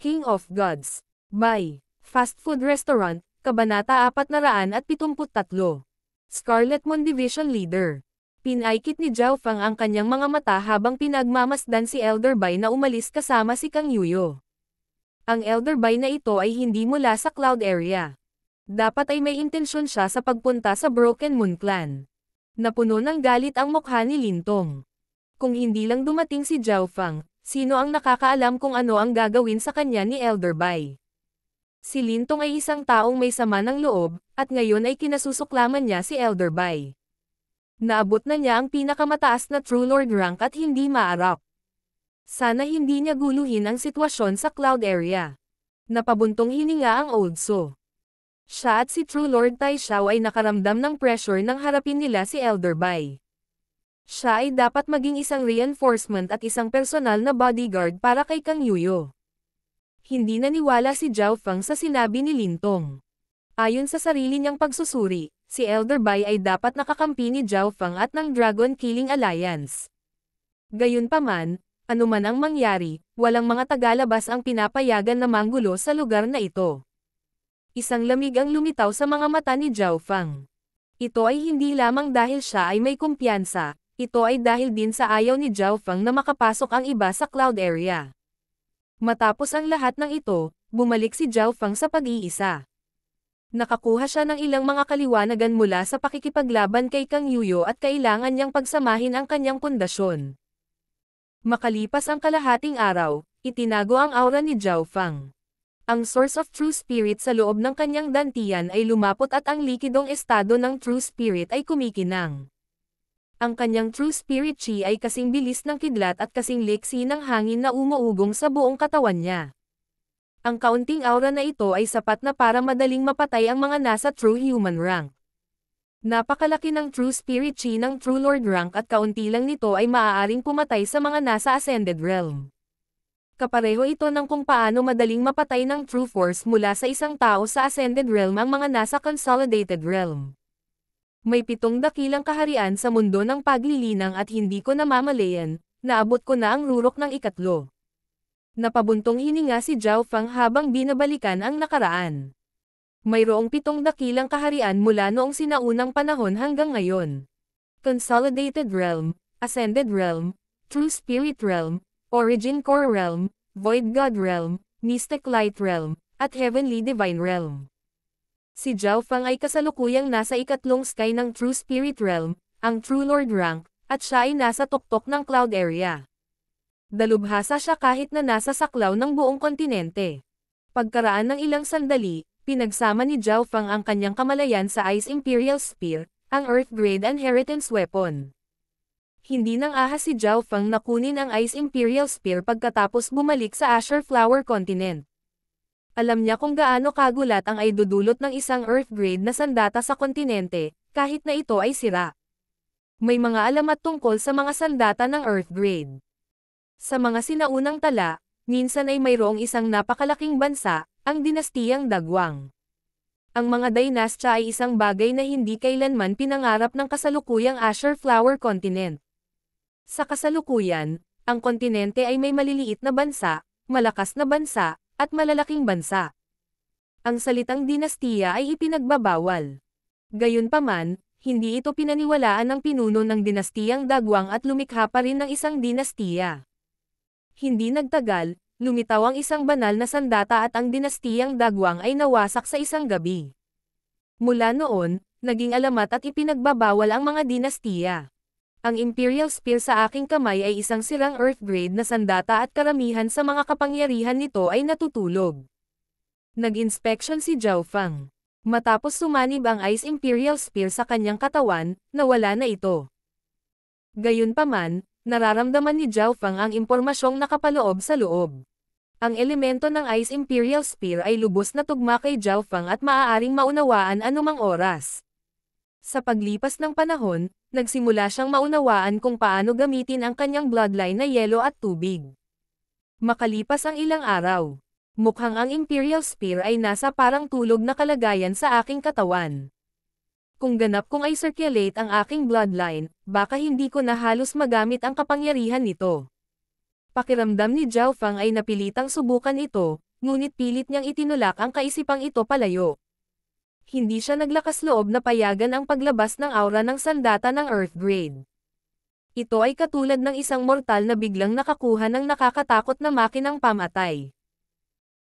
King of Gods. By Fast Food Restaurant, Kabanata 473. Scarlet Moon Division Leader. Pinaikit ni Zhao Fang ang kanyang mga mata habang pinagmamasdan si Elder Bai na umalis kasama si Kang Yuyo. Ang Elder Bai na ito ay hindi mula sa Cloud Area. Dapat ay may intensyon siya sa pagpunta sa Broken Moon Clan. Napuno ng galit ang mukha ni Lintong. Kung hindi lang dumating si Zhao Fang, sino ang nakakaalam kung ano ang gagawin sa kanya ni Elder Bai? Si Lintong ay isang taong may sama ng loob, at ngayon ay kinasusuklaman niya si Elder Bai. Naabot na niya ang pinakamataas na True Lord rank at hindi maarap. Sana hindi niya guluhin ang sitwasyon sa Cloud Area. Napabuntong hininga ang Old So. Siya at si True Lord Tai Xiao ay nakaramdam ng pressure nang harapin nila si Elder Bai. Siya ay dapat maging isang reinforcement at isang personal na bodyguard para kay Kang Yuyo. Hindi naniwala si Zhao Fang sa sinabi ni Lintong. Ayon sa sarili niyang pagsusuri, si Elder Bai ay dapat nakakampi ni Zhao Fang at ng Dragon Killing Alliance. Gayunpaman, anuman ang mangyari, walang mga tagalabas ang pinapayagan na manggulo sa lugar na ito. Isang lamig ang lumitaw sa mga mata ni Zhao Fang. Ito ay hindi lamang dahil siya ay may kumpiyansa, ito ay dahil din sa ayaw ni Zhao Fang na makapasok ang iba sa Cloud Area. Matapos ang lahat ng ito, bumalik si Zhao Fang sa pag-iisa. Nakakuha siya ng ilang mga kaliwanagan mula sa pakikipaglaban kay Kang Yuyo at kailangan niyang pagsamahin ang kanyang pundasyon. Makalipas ang kalahating araw, itinago ang aura ni Zhao Fang. Ang source of True Spirit sa loob ng kanyang dantian ay lumapot at ang likidong estado ng True Spirit ay kumikinang. Ang kanyang True Spirit Chi ay kasing bilis ng kidlat at kasing liksi ng hangin na umuugong sa buong katawan niya. Ang kaunting aura na ito ay sapat na para madaling mapatay ang mga nasa True Human rank. Napakalaki ng True Spirit Chi ng True Lord rank at kaunti lang nito ay maaaring pumatay sa mga nasa Ascended Realm. Kapareho ito ng kung paano madaling mapatay ng True Force mula sa isang tao sa Ascended Realm ang mga nasa Consolidated Realm. May 7 dakilang kaharian sa mundo ng paglilinang at hindi ko namamalayan, naabot ko na ang rurok ng 3. Napabuntong hininga si Zhao Fang habang binabalikan ang nakaraan. Mayroong 7 dakilang kaharian mula noong sinaunang panahon hanggang ngayon. Consolidated Realm, Ascended Realm, True Spirit Realm, Origin Core Realm, Void God Realm, Mystic Light Realm, at Heavenly Divine Realm. Si Zhao Fang ay kasalukuyang nasa 3 sky ng True Spirit Realm, ang True Lord rank, at siya ay nasa tuktok ng Cloud Area. Dalubhasa siya kahit na nasa saklaw ng buong kontinente. Pagkaraan ng ilang sandali, pinagsama ni Zhao Fang ang kanyang kamalayan sa Ice Imperial Spear, ang Earth Grade Inheritance Weapon. Hindi nang ahas si Zhao Fang na kunin ang Ice Imperial Spear pagkatapos bumalik sa Azure Flower Continent. Alam niya kung gaano kagulat ang ay dudulot ng isang Earth Grade na sandata sa kontinente, kahit na ito ay sira. May mga alamat tungkol sa mga sandata ng Earth Grade. Sa mga sinaunang tala, minsan ay mayroong isang napakalaking bansa, ang dinastiyang Dagwang. Ang mga dinastya ay isang bagay na hindi kailanman pinangarap ng kasalukuyang Azure Flower Continent. Sa kasalukuyan, ang kontinente ay may maliliit na bansa, malakas na bansa, at malalaking bansa. Ang salitang dinastiya ay ipinagbabawal. Gayunpaman, hindi ito pinaniwalaan ng pinuno ng dinastiyang Dagwang at lumikha pa rin ng isang dinastiya. Hindi nagtagal, lumitaw ang isang banal na sandata at ang dinastiyang Dagwang ay nawasak sa isang gabi. Mula noon, naging alamat at ipinagbabawal ang mga dinastiya. Ang Imperial Spear sa aking kamay ay isang sirang Earth Grade na sandata at karamihan sa mga kapangyarihan nito ay natutulog. Nag-inspection si Zhao Fang. Matapos sumanib ang Ice Imperial Spear sa kanyang katawan, nawala na ito. Gayunpaman, nararamdaman ni Zhao Fang ang impormasyong nakapaloob sa loob. Ang elemento ng Ice Imperial Spear ay lubos na tugma kay Zhao Fang at maaaring maunawaan anumang oras. Sa paglipas ng panahon, nagsimula siyang maunawaan kung paano gamitin ang kanyang bloodline na yelo at tubig. Makalipas ang ilang araw, mukhang ang Imperial Spear ay nasa parang tulog na kalagayan sa aking katawan. Kung ganap kong ay circulate ang aking bloodline, baka hindi ko na halos magamit ang kapangyarihan nito. Pakiramdam ni Zhao Fang ay napilitang subukan ito, ngunit pilit niyang itinulak ang kaisipang ito palayo. Hindi siya naglakas loob na payagan ang paglabas ng aura ng sandata ng Earth Grade. Ito ay katulad ng isang mortal na biglang nakakuha ng nakakatakot na makinang pamatay.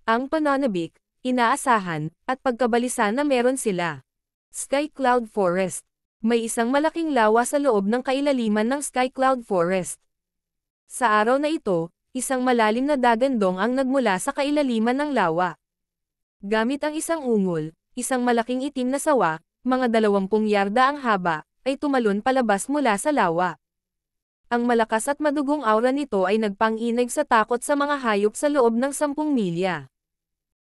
Ang pananabik, inaasahan, at pagkabalisa na meron sila. Sky Cloud Forest. May isang malaking lawa sa loob ng kailaliman ng Sky Cloud Forest. Sa araw na ito, isang malalim na dagandong ang nagmula sa kailaliman ng lawa. Gamit ang isang ungol, isang malaking itim na sawa, mga 20 yarda ang haba, ay tumalon palabas mula sa lawa. Ang malakas at madugong aura nito ay nagpang-inag sa takot sa mga hayop sa loob ng 10 milya.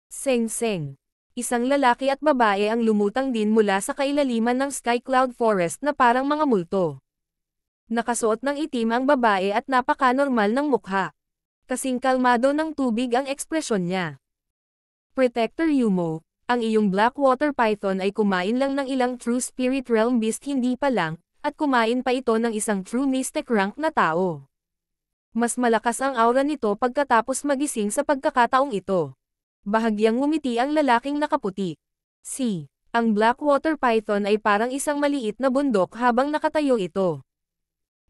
Seng-seng. Isang lalaki at babae ang lumutang din mula sa kailaliman ng Sky Cloud Forest na parang mga multo. Nakasuot ng itim ang babae at napaka-normal ng mukha. Kasing kalmado ng tubig ang ekspresyon niya. Protector Yumo, ang iyong Blackwater Python ay kumain lang ng ilang True Spirit Realm Beast hindi pa lang, at kumain pa ito ng isang True Mystic rank na tao. Mas malakas ang aura nito pagkatapos magising sa pagkakataong ito. Bahagyang ngumiti ang lalaking nakaputi. Ang Blackwater Python ay parang isang maliit na bundok habang nakatayo ito.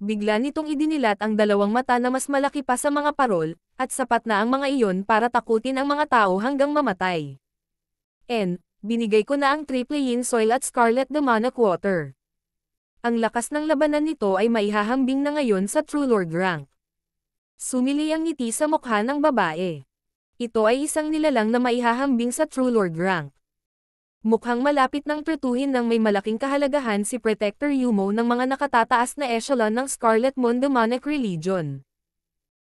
Bigla nitong idinilat ang dalawang mata na mas malaki pa sa mga parol, at sapat na ang mga iyon para takutin ang mga tao hanggang mamatay. Binigay ko na ang Triple Yin Soil at Scarlet Demonic Water. Ang lakas ng labanan nito ay maihahambing na ngayon sa True Lord rank. Sumili ang ngiti sa mukha ng babae. Ito ay isang nilalang na maihahambing sa True Lord rank. Mukhang malapit ng tretuhin ng may malaking kahalagahan si Protector Yumo ng mga nakatataas na echelon ng Scarlet Moon Demonic Religion.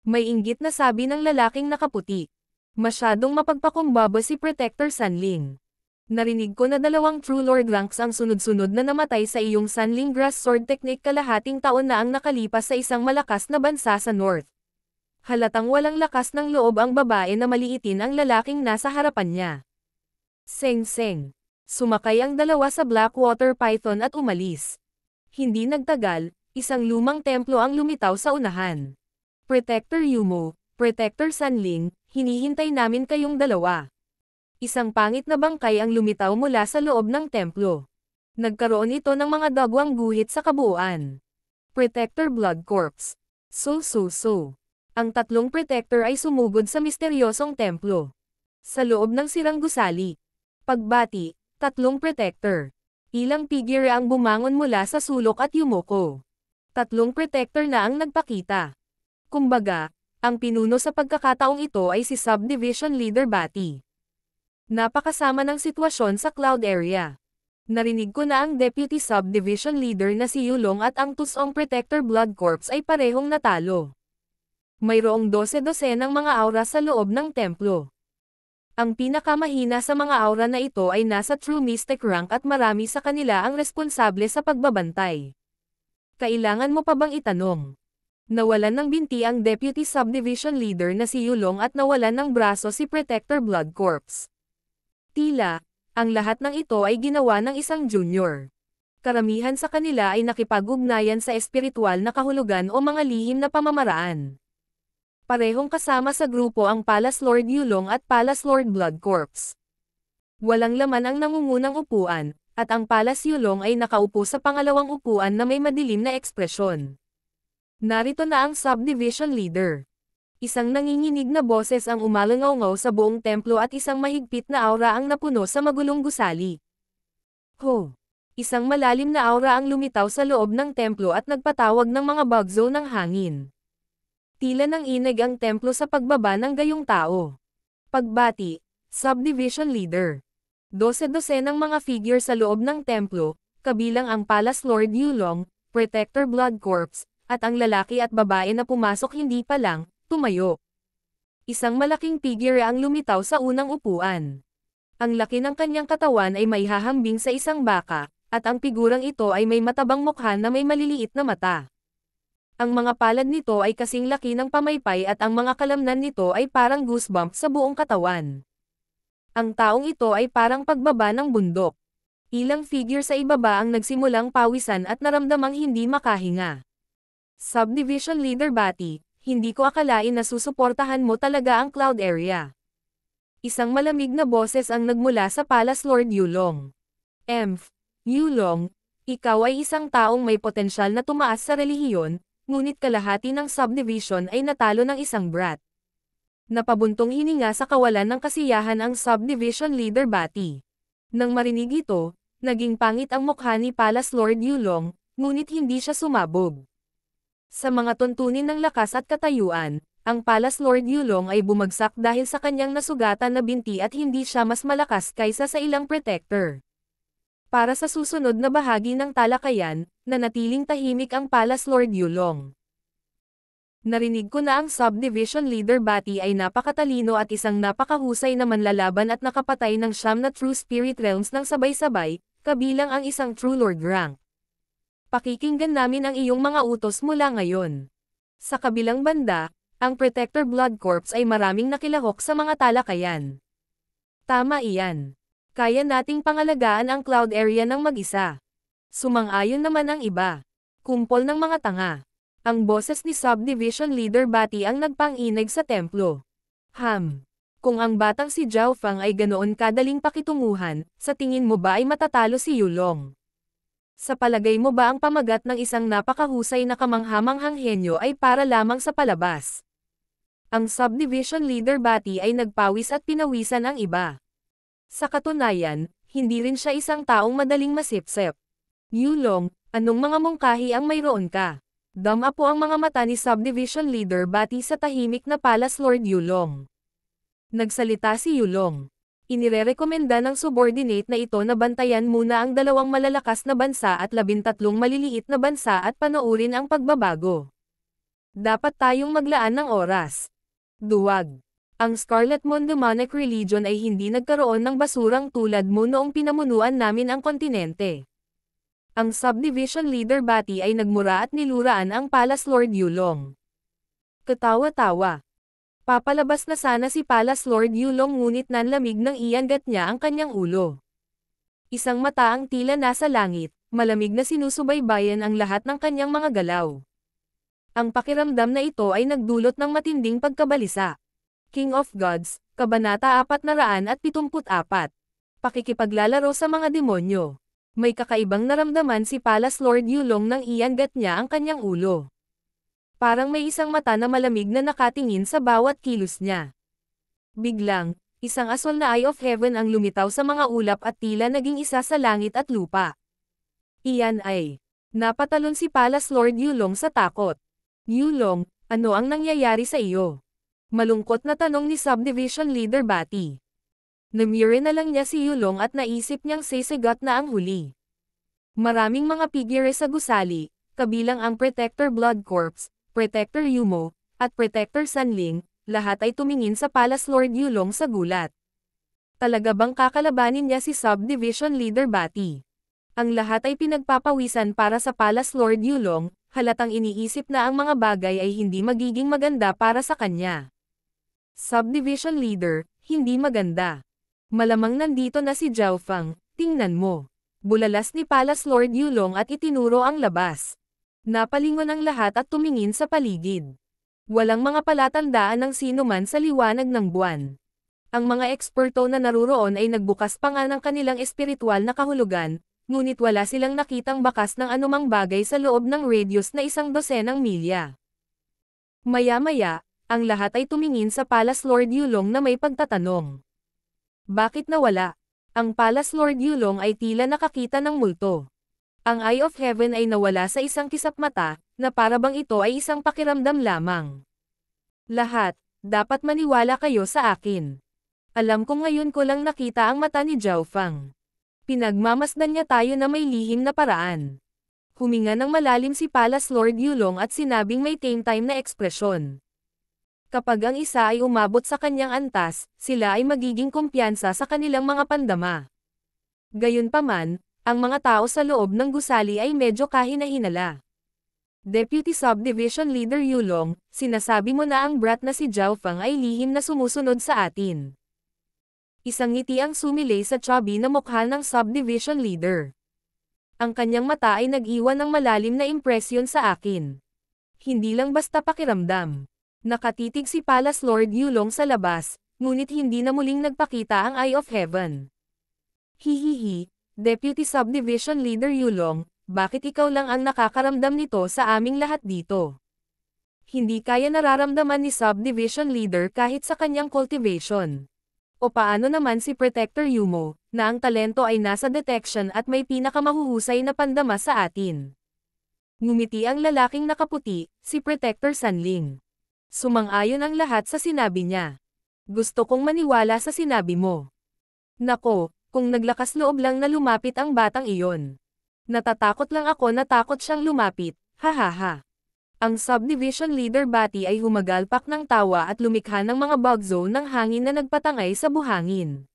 May inggit na sabi ng lalaking nakaputi. Masyadong mapagpakumbaba si Protector Sanling. Narinig ko na 2 True Lord ranks ang sunod-sunod na namatay sa iyong Sanling Grass Sword Technique kalahating taon na ang nakalipas sa isang malakas na bansa sa North. Halatang walang lakas ng loob ang babae na maliitin ang lalaking nasa harapan niya. Seng-seng. Sumakay ang dalawa sa Blackwater Python at umalis. Hindi nagtagal, isang lumang templo ang lumitaw sa unahan. Protector Yumo, Protector Sanling, hinihintay namin kayong dalawa. Isang pangit na bangkay ang lumitaw mula sa loob ng templo. Nagkaroon ito ng mga dagwang guhit sa kabuuan. Protector Blood Corps. So. Ang 3 protector ay sumugod sa misteryosong templo. Sa loob ng sirang gusali. Pagbati, 3 protector. Ilang figure ang bumangon mula sa sulok at yumuko. 3 protector na ang nagpakita. Kumbaga, ang pinuno sa pagkakataong ito ay si Subdivision Leader Bati. Napakasama ng sitwasyon sa Cloud Area. Narinig ko na ang Deputy Subdivision Leader na si Yulong at ang Tusong Protector Blood Corps ay parehong natalo. Mayroong 12 ng mga aura sa loob ng templo. Ang pinakamahina sa mga aura na ito ay nasa True Mystic rank at marami sa kanila ang responsable sa pagbabantay. Kailangan mo pa bang itanong? Nawalan ng binti ang Deputy Subdivision Leader na si Yulong at nawalan ng braso si Protector Blood Corps. Tila, ang lahat ng ito ay ginawa ng isang junior. Karamihan sa kanila ay nakipag-ugnayan sa espiritual na kahulugan o mga lihim na pamamaraan. Parehong kasama sa grupo ang Palace Lord Yulong at Palace Lord Blood Corps. Walang laman ang nangungunang upuan, at ang Palace Yulong ay nakaupo sa pangalawang upuan na may madilim na ekspresyon. Narito na ang Subdivision Leader. Isang nanginginig na boses ang umalangaw sa buong templo at isang mahigpit na aura ang napuno sa magulong gusali. Isang malalim na aura ang lumitaw sa loob ng templo at nagpatawag ng mga bagzo ng hangin. Tila nang inag ang templo sa pagbaba ng gayong tao. Pagbati, Subdivision Leader. 12 ng mga figure sa loob ng templo, kabilang ang Palace Lord Yulong, Protector Blood Corps, at ang lalaki at babae na pumasok hindi pa lang, tumayo. Isang malaking figure ang lumitaw sa unang upuan. Ang laki ng kanyang katawan ay may hahambing sa isang baka, at ang figurang ito ay may matabang mukha na may maliliit na mata. Ang mga palad nito ay kasing laki ng pamaypay at ang mga kalamnan nito ay parang goosebump sa buong katawan. Ang taong ito ay parang pagbaba ng bundok. Ilang figure sa ibaba ang nagsimulang pawisan at naramdamang hindi makahinga. Subdivision Leader Bati, hindi ko akalain na susuportahan mo talaga ang Cloud Area. Isang malamig na boses ang nagmula sa Palace Lord Yulong. Yulong, ikaw ay isang taong may potensyal na tumaas sa relihiyon, ngunit kalahati ng subdivision ay natalo ng isang brat. Napabuntong hininga sa kawalan ng kasiyahan ang subdivision leader Bati. Nang marinig ito, naging pangit ang mukha ni Palace Lord Yulong, ngunit hindi siya sumabog. Sa mga tuntunin ng lakas at katayuan, ang Palace Lord Yulong ay bumagsak dahil sa kanyang nasugatan na binti at hindi siya mas malakas kaysa sa ilang protector. Para sa susunod na bahagi ng talakayan, nanatiling tahimik ang Palace Lord Yulong. Narinig ko na ang subdivision leader Bati ay napakatalino at isang napakahusay na manlalaban at nakapatay ng 9 na true spirit realms ng sabay-sabay, kabilang ang isang true lord rank. Pakikinggan namin ang iyong mga utos mula ngayon. Sa kabilang banda, ang Protector Blood Corps ay maraming nakilahok sa mga talakayan. Tama iyan. Kaya nating pangalagaan ang cloud area ng mag-isa. Sumang-ayon naman ang iba. Kumpol ng mga tanga. Ang boses ni Subdivision Leader Bati ang nagpang-inig sa templo. Kung ang batang si Zhao Fang ay ganoon kadaling pakitunguhan, sa tingin mo ba ay matatalo si Yulong? Sa palagay mo ba ang pamagat ng isang napakahusay na kamanghamanghang henyo ay para lamang sa palabas? Ang subdivision leader Bati ay nagpawis at pinawisan ang iba. Sa katunayan, hindi rin siya isang taong madaling masipsip. Yulong, anong mga mungkahi ang mayroon ka? Dama po ang mga mata ni subdivision leader Bati sa tahimik na Palace Lord Yulong. Nagsalita si Yulong. Inirerekomenda ng subordinate na ito na bantayan muna ang 2 malalakas na bansa at 13 maliliit na bansa at panoorin ang pagbabago. Dapat tayong maglaan ng oras. Duwag. Ang Scarlet Moon Demonic Religion ay hindi nagkaroon ng basurang tulad mo noong pinamunuan namin ang kontinente. Ang subdivision leader Bati ay nagmura at niluraan ang Palace Lord Yulong. Katawa-tawa. Papalabas na sana si Palace Lord Yulong ngunit nanlamig ng iyangat niya ang kanyang ulo. Isang mata ang tila nasa langit, malamig na sinusubaybayan ang lahat ng kanyang mga galaw. Ang pakiramdam na ito ay nagdulot ng matinding pagkabalisa. King of Gods, Kabanata 474. Pakikipaglalaro sa mga demonyo. May kakaibang naramdaman si Palace Lord Yulong nang iyangat niya ang kanyang ulo. Parang may isang mata na malamig na nakatingin sa bawat kilos niya. Biglang, isang aswal na Eye of Heaven ang lumitaw sa mga ulap at tila naging isa sa langit at lupa. Iyan ay, napatalon si Palace Lord Yulong sa takot. Yulong, ano ang nangyayari sa iyo? Malungkot na tanong ni subdivision leader Bati. Namire na lang niya si Yulong at naisip niyang sisigat na ang huli. Maraming mga figure sa gusali, kabilang ang Protector Blood Corps, Protector Yumo, at Protector Sanling, lahat ay tumingin sa Palace Lord Yulong sa gulat. Talaga bang kakalabanin niya si subdivision leader Bati? Ang lahat ay pinagpapawisan para sa Palace Lord Yulong, halatang iniisip na ang mga bagay ay hindi magiging maganda para sa kanya. Subdivision leader, hindi maganda. Malamang nandito na si Zhao Fang, tingnan mo. Bulalas ni Palace Lord Yulong at itinuro ang labas. Napalingon ang lahat at tumingin sa paligid. Walang mga palatandaan ng sino man sa liwanag ng buwan. Ang mga eksperto na naruroon ay nagbukas pa nga ng kanilang espiritual na kahulugan, ngunit wala silang nakitang bakas ng anumang bagay sa loob ng radius na 12 milya. Maya-maya, ang lahat ay tumingin sa Palace Lord Yulong na may pagtatanong. Bakit nawala? Ang Palace Lord Yulong ay tila nakakita ng multo. Ang Eye of Heaven ay nawala sa isang kisap mata, na para bang ito ay isang pakiramdam lamang. Lahat, dapat maniwala kayo sa akin. Alam ko ngayon ko lang nakita ang mata ni Zhao Fang. Pinagmamasdan niya tayo na may lihim na paraan. Huminga ng malalim si Palace Lord Yulong at sinabing may time na ekspresyon. Kapag ang isa ay umabot sa kanyang antas, sila ay magiging kumpiyansa sa kanilang mga pandama. Gayunpaman, ang mga tao sa loob ng gusali ay medyo kahina-hinala. Deputy Subdivision Leader Yulong, sinasabi mo na ang brat na si Zhao Fang ay lihim na sumusunod sa atin. Isang ngiti ang sumilay sa chubby na mukha ng subdivision leader. Ang kanyang mata ay nag-iwan ng malalim na impresyon sa akin. Hindi lang basta pakiramdam. Nakatitig si Palace Lord Yulong sa labas, ngunit hindi na muling nagpakita ang Eye of Heaven. Hihihi, Deputy Subdivision Leader Yulong, bakit ikaw lang ang nakakaramdam nito sa aming lahat dito? Hindi kaya nararamdaman ni Subdivision Leader kahit sa kanyang cultivation. O paano naman si Protector Yumo, na ang talento ay nasa detection at may pinakamahuhusay na pandama sa atin? Ngumiti ang lalaking nakaputi, si Protector Sanling. Sumang-ayon ang lahat sa sinabi niya. Gusto kong maniwala sa sinabi mo. Nako, kung naglakas loob lang na lumapit ang batang iyon. Natatakot lang ako na takot siyang lumapit, hahaha. Ang subdivision leader Bati ay humagalpak ng tawa at lumikha ng mga bug zone ng hangin na nagpatangay sa buhangin.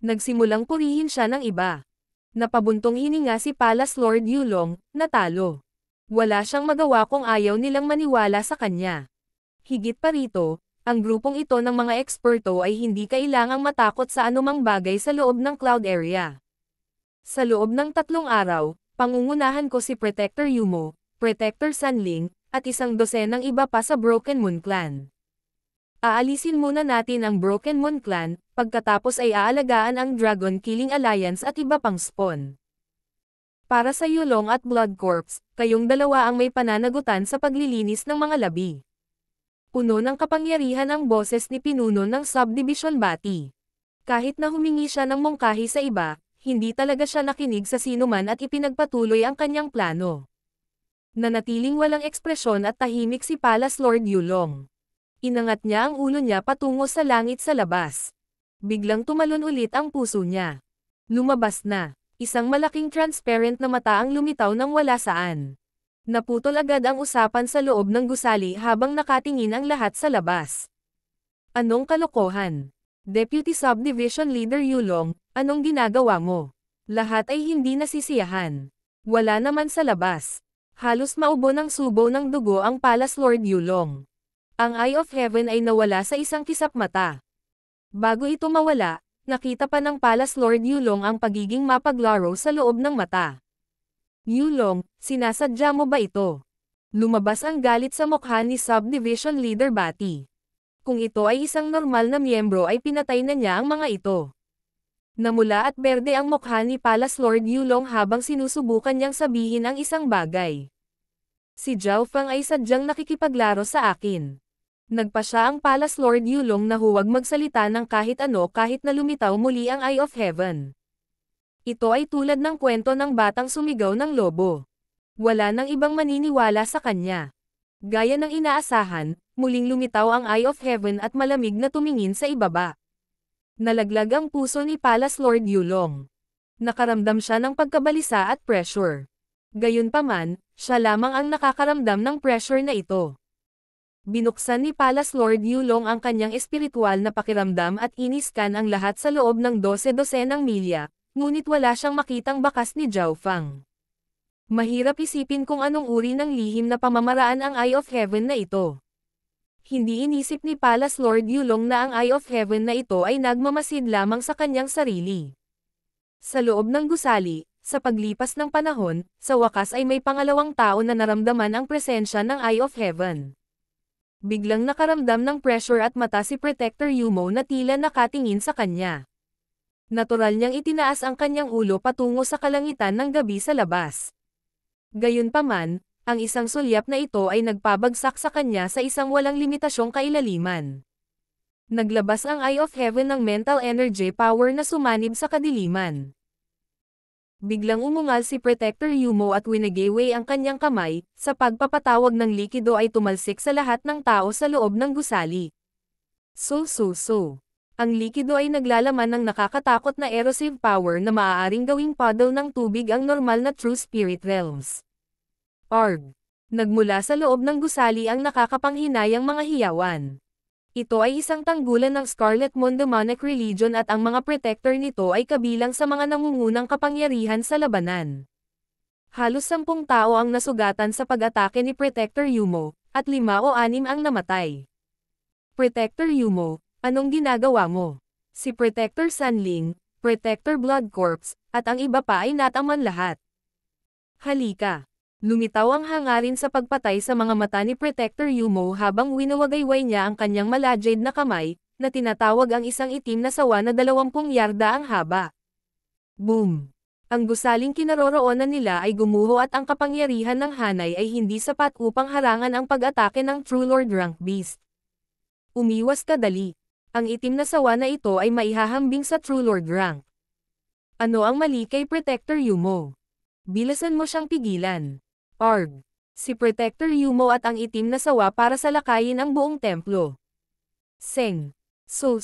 Nagsimulang purihin siya ng iba. Napabuntong hininga si Palace Lord Yulong, natalo. Wala siyang magawa kung ayaw nilang maniwala sa kanya. Higit pa rito, ang grupong ito ng mga eksperto ay hindi kailangang matakot sa anumang bagay sa loob ng cloud area. Sa loob ng 3 araw, pangungunahan ko si Protector Yumo, Protector Sanling, at 12 iba pa sa Broken Moon Clan. Aalisin muna natin ang Broken Moon Clan, pagkatapos ay aalagaan ang Dragon Killing Alliance at iba pang spawn. Para sa Yulong at Blood Corps, kayong dalawa ang may pananagutan sa paglilinis ng mga labi. Puno ng kapangyarihan ang boses ni Pinuno ng Subdivision Bati. Kahit na humingi siya ng mungkahi sa iba, hindi talaga siya nakinig sa sinuman at ipinagpatuloy ang kanyang plano. Nanatiling walang ekspresyon at tahimik si Palace Lord Yulong. Inangat niya ang ulo niya patungo sa langit sa labas. Biglang tumalon ulit ang puso niya. Lumabas na. Isang malaking transparent na mata ang lumitaw nang wala saan. Naputol agad ang usapan sa loob ng gusali habang nakatingin ang lahat sa labas. Anong kalokohan? Deputy Subdivision Leader Yulong, anong ginagawa mo? Lahat ay hindi nasisiyahan. Wala naman sa labas. Halos maubo ng subo ng dugo ang Palace Lord Yulong. Ang Eye of Heaven ay nawala sa isang kisap mata. Bago ito mawala, nakita pa ng Palace Lord Yulong ang pagiging mapaglaro sa loob ng mata. Yulong, sinasadya mo ba ito? Lumabas ang galit sa mukha ni Subdivision Leader Bati. Kung ito ay isang normal na miyembro ay pinatay na niya ang mga ito. Namula at berde ang mukha ni Palace Lord Yulong habang sinusubukan niyang sabihin ang isang bagay. Si Zhao Feng ay sadyang nakikipaglaro sa akin. Nagpa siya ang Palace Lord Yulong na huwag magsalita ng kahit ano kahit na lumitaw muli ang Eye of Heaven. Ito ay tulad ng kwento ng batang sumigaw ng lobo. Wala nang ibang maniniwala sa kanya. Gaya ng inaasahan, muling lumitaw ang Eye of Heaven at malamig na tumingin sa ibaba. Nalaglag ang puso ni Palace Lord Yulong. Nakaramdam siya ng pagkabalisa at pressure. Gayunpaman, siya lamang ang nakakaramdam ng pressure na ito. Binuksan ni Palace Lord Yulong ang kanyang espiritual na pakiramdam at iniskan ang lahat sa loob ng 12 milya, ngunit wala siyang makitang bakas ni Zhao Feng. Mahirap isipin kung anong uri ng lihim na pamamaraan ang Eye of Heaven na ito. Hindi inisip ni Palace Lord Yulong na ang Eye of Heaven na ito ay nagmamasid lamang sa kanyang sarili. Sa loob ng gusali, sa paglipas ng panahon, sa wakas ay may pangalawang tao na naramdaman ang presensya ng Eye of Heaven. Biglang nakaramdam ng pressure at mata si Protector Yumo na tila nakatingin sa kanya. Natural niyang itinaas ang kanyang ulo patungo sa kalangitan ng gabi sa labas. Gayunpaman, ang isang sulyap na ito ay nagpabagsak sa kanya sa isang walang limitasyong kailaliman. Naglabas ang Eye of Heaven ng mental energy power na sumanib sa kadiliman. Biglang umungal si Protector Yumo at winagaway ang kanyang kamay, sa pagpapatawag ng likido ay tumalsik sa lahat ng tao sa loob ng gusali. So. Ang likido ay naglalaman ng nakakatakot na erosive power na maaaring gawing puddle ng tubig ang normal na true spirit realms. Arg! Nagmula sa loob ng gusali ang nakakapanghinayang mga hiyawan. Ito ay isang tanggulan ng Scarlet Moon Demonic Religion at ang mga protector nito ay kabilang sa mga nangungunang kapangyarihan sa labanan. Halos 10 tao ang nasugatan sa pag-atake ni Protector Yumo, at 5 o 6 ang namatay. Protector Yumo, anong ginagawa mo? Si Protector Sanling, Protector Blood Corps, at ang iba pa ay nataman lahat. Halika! Lumitaw ang hangarin sa pagpatay sa mga mata ni Protector Yumo habang winawagayway niya ang kanyang malajade na kamay, na tinatawag ang isang itim na sawa na 20 yarda ang haba. Boom! Ang gusaling kinaroroonan nila ay gumuho at ang kapangyarihan ng hanay ay hindi sapat upang harangan ang pag-atake ng True Lord Rank Beast. Umiwas ka dali. Ang itim na sawa na ito ay maihahambing sa True Lord Rank. Ano ang mali kay Protector Yumo? Bilasan mo siyang pigilan. Arg! Si Protector Yumo at ang itim na sawa para salakayin ang buong templo. Seng! So.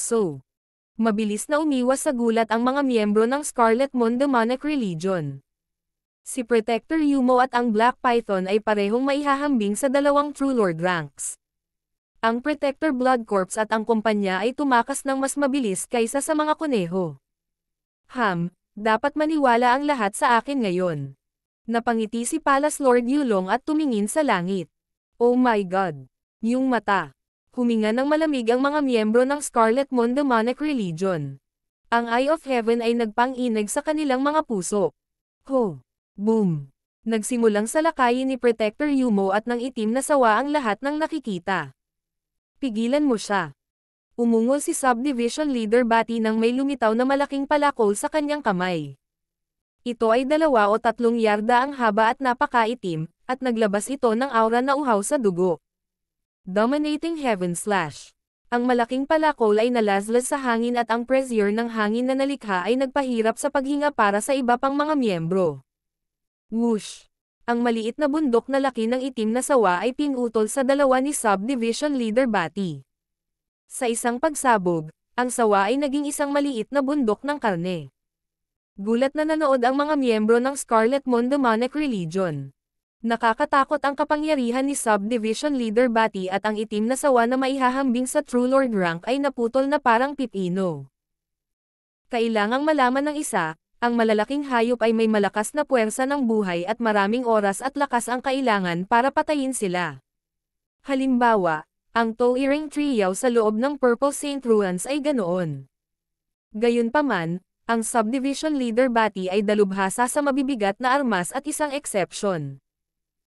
Mabilis na umiwas sa gulat ang mga miyembro ng Scarlet Moon Demonic Religion. Si Protector Yumo at ang Black Python ay parehong maihahambing sa dalawang True Lord ranks. Ang Protector Blood Corps at ang kumpanya ay tumakas ng mas mabilis kaysa sa mga kuneho. Dapat maniwala ang lahat sa akin ngayon. Napangiti si Palace Lord Yulong at tumingin sa langit. Oh my God! Yung mata. Huminga ng malamig ang mga miyembro ng Scarlet Moon Demonic Religion. Ang Eye of Heaven ay nagpang-inag sa kanilang mga puso. Ho! Boom! Nagsimulang salakayin ni Protector Yumo at ng itim na sawa ang lahat ng nakikita. Pigilan mo siya. Umungol si Subdivision Leader Bati nang may lumitaw na malaking palakol sa kanyang kamay. Ito ay 2 o 3 yarda ang haba at napakaitim, at naglabas ito ng aura na uhaw sa dugo. Dominating Heaven Slash. Ang malaking palakol ay nalaslas sa hangin at ang pressure ng hangin na nalikha ay nagpahirap sa paghinga para sa iba pang mga miyembro. Whoosh! Ang maliit na bundok na laki ng itim na sawa ay pinutol sa dalawa ni Subdivision Leader Bati. Sa isang pagsabog, ang sawa ay naging isang maliit na bundok ng karne. Gulat na nanood ang mga miyembro ng Scarlet Moon Demonic Religion. Nakakatakot ang kapangyarihan ni Subdivision Leader Bati at ang itim na sawa na maihahambing sa True Lord Rank ay naputol na parang pipino. Kailangang malaman ng isa, ang malalaking hayop ay may malakas na puwersa ng buhay at maraming oras at lakas ang kailangan para patayin sila. Halimbawa, ang Towering Trio sa loob ng Purple Saint Ruins ay ganoon. Gayunpaman, ang Subdivision Leader Bati ay dalubhasa sa mabibigat na armas at isang exception.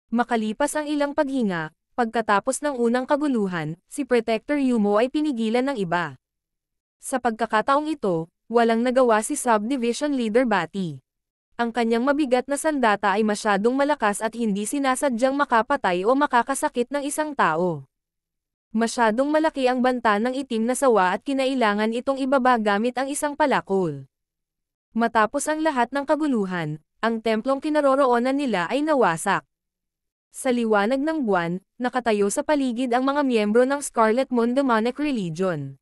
Makalipas ang ilang paghinga, pagkatapos ng unang kaguluhan, si Protector Yumo ay pinigilan ng iba. Sa pagkakataong ito, walang nagawa si Subdivision Leader Bati. Ang kanyang mabigat na sandata ay masyadong malakas at hindi sinasadyang makapatay o makakasakit ng isang tao. Masyadong malaki ang banta ng itim na sawa at kinailangan itong ibaba gamit ang isang palakol. Matapos ang lahat ng kaguluhan, ang templong kinaroroonan nila ay nawasak. Sa liwanag ng buwan, nakatayo sa paligid ang mga miyembro ng Scarlet Moon Demonic Religion.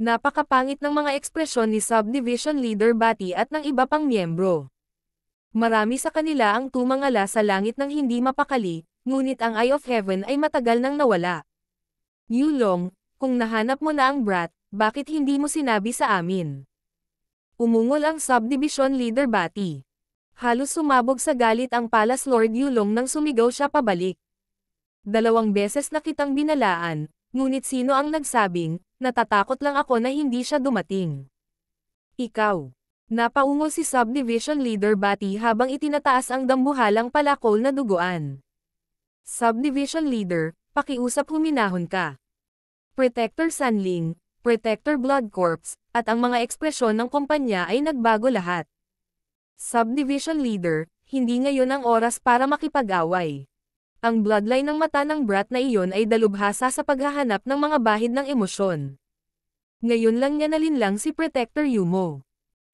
Napakapangit ng mga ekspresyon ni Subdivision Leader Bati at ng iba pang miyembro. Marami sa kanila ang tumangala sa langit ng hindi mapakali, ngunit ang Eye of Heaven ay matagal nang nawala. Yulong, kung nahanap mo na ang brat, bakit hindi mo sinabi sa amin? Umungol ang Subdivision Leader Bati. Halos sumabog sa galit ang Palace Lord Yulong nang sumigaw siya pabalik. 2 beses na kitang binalaan, ngunit sino ang nagsabing, natatakot lang ako na hindi siya dumating. Ikaw. Napaungol si Subdivision Leader Bati habang itinataas ang dambuhalang palakol na duguan. Subdivision Leader, pakiusap huminahon ka. Protector Sanling, Protector Blood Corps, at ang mga ekspresyon ng kumpanya ay nagbago lahat. Subdivision Leader, hindi ngayon ang oras para makipag-away. Ang bloodline ng mata ng brat na iyon ay dalubhasa sa paghahanap ng mga bahid ng emosyon. Ngayon lang niya nalinlang si Protector Yumo.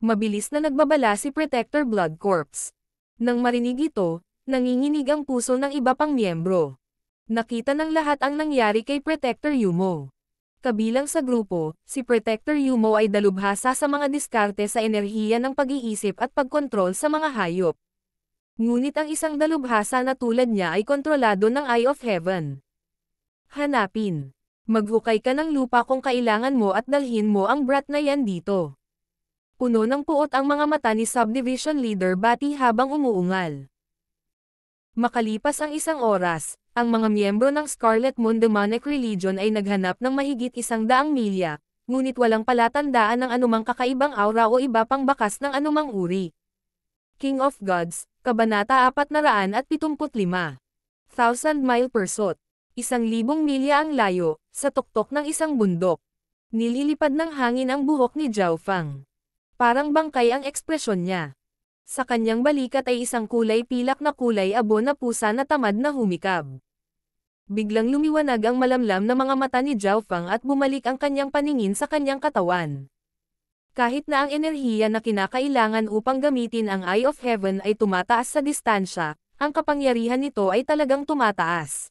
Mabilis na nagbabala si Protector Blood Corps. Nang marinig ito, nanginginig ang puso ng iba pang miyembro. Nakita ng lahat ang nangyari kay Protector Yumo. Kabilang sa grupo, si Protector Yumo ay dalubhasa sa mga diskarte sa enerhiya ng pag-iisip at pagkontrol sa mga hayop. Ngunit ang isang dalubhasa na tulad niya ay kontrolado ng Eye of Heaven. Hanapin. Maghukay ka ng lupa kung kailangan mo at dalhin mo ang brat na yan dito. Puno ng puot ang mga mata ni Subdivision Leader Bati habang umuungal. Makalipas ang isang oras, ang mga miyembro ng Scarlet Moon Demonic Religion ay naghanap ng mahigit 100 milya, ngunit walang palatandaan ng anumang kakaibang aura o iba pang bakas ng anumang uri. King of Gods, Kabanata 475. 1,000 mile per shot. 1,000 milya ang layo, sa tuktok ng isang bundok. Nililipad ng hangin ang buhok ni Zhao Fang. Parang bangkay ang ekspresyon niya. Sa kanyang balikat ay isang kulay pilak na kulay abo na pusa na tamad na humikab. Biglang lumiwanag ang malamlam na mga mata ni Zhao Fang at bumalik ang kanyang paningin sa kanyang katawan. Kahit na ang enerhiya na kinakailangan upang gamitin ang Eye of Heaven ay tumataas sa distansya, ang kapangyarihan nito ay talagang tumataas.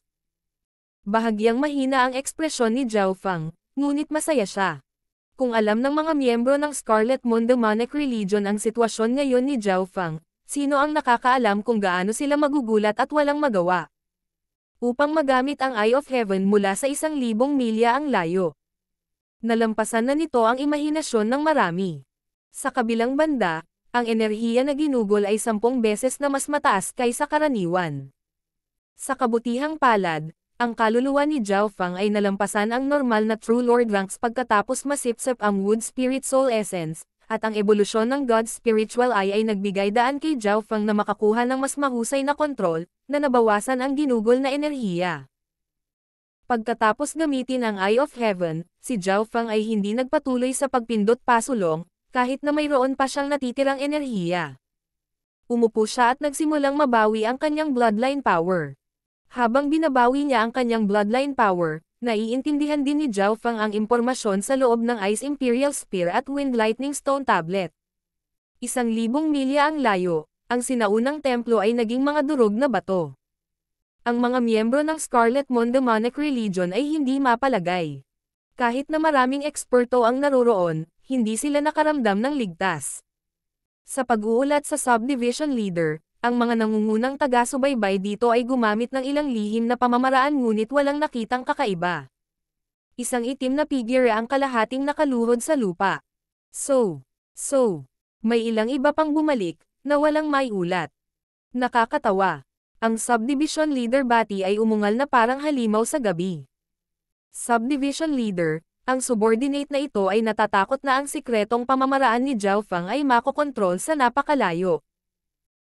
Bahagyang mahina ang ekspresyon ni Zhao Fang, ngunit masaya siya. Kung alam ng mga miyembro ng Scarlet Moon Demonic Religion ang sitwasyon ngayon ni Zhao Fang, sino ang nakakaalam kung gaano sila magugulat at walang magawa? Upang magamit ang Eye of Heaven mula sa 1,000 milya ang layo. Nalampasan na nito ang imahinasyon ng marami. Sa kabilang banda, ang enerhiya na ginugol ay 10 beses na mas mataas kaysa karaniwan. Sa kabutihang palad, ang kaluluwa ni Zhao Fang ay nalampasan ang normal na True Lord ranks pagkatapos masipsip ang Wood Spirit Soul Essence, at ang ebolusyon ng God's Spiritual Eye ay nagbigay daan kay Zhao Fang na makakuha ng mas mahusay na kontrol, na nabawasan ang ginugol na enerhiya. Pagkatapos gamitin ang Eye of Heaven, si Zhao Fang ay hindi nagpatuloy sa pagpindot pasulong, kahit na mayroon pa siyang natitirang enerhiya. Umupo siya at nagsimulang mabawi ang kanyang bloodline power. Habang binabawi niya ang kanyang bloodline power, naiintindihan din ni Zhao Fang ang impormasyon sa loob ng Ice Imperial Spear at Wind Lightning Stone Tablet. 1,000 milya ang layo, ang sinaunang templo ay naging mga durog na bato. Ang mga miyembro ng Scarlet Moon Demonic Religion ay hindi mapalagay. Kahit na maraming eksperto ang naroroon, hindi sila nakaramdam ng ligtas. Sa pag-uulat sa subdivision leader, ang mga nangungunang taga-subaybay dito ay gumamit ng ilang lihim na pamamaraan ngunit walang nakitang kakaiba. Isang itim na figure ang kalahating nakaluhod sa lupa. So, may ilang iba pang bumalik, na walang may ulat. Nakakatawa. Ang subdivision leader Bati ay umungal na parang halimaw sa gabi. Subdivision leader, ang subordinate na ito ay natatakot na ang sikretong pamamaraan ni Zhao Fang ay makokontrol sa napakalayo.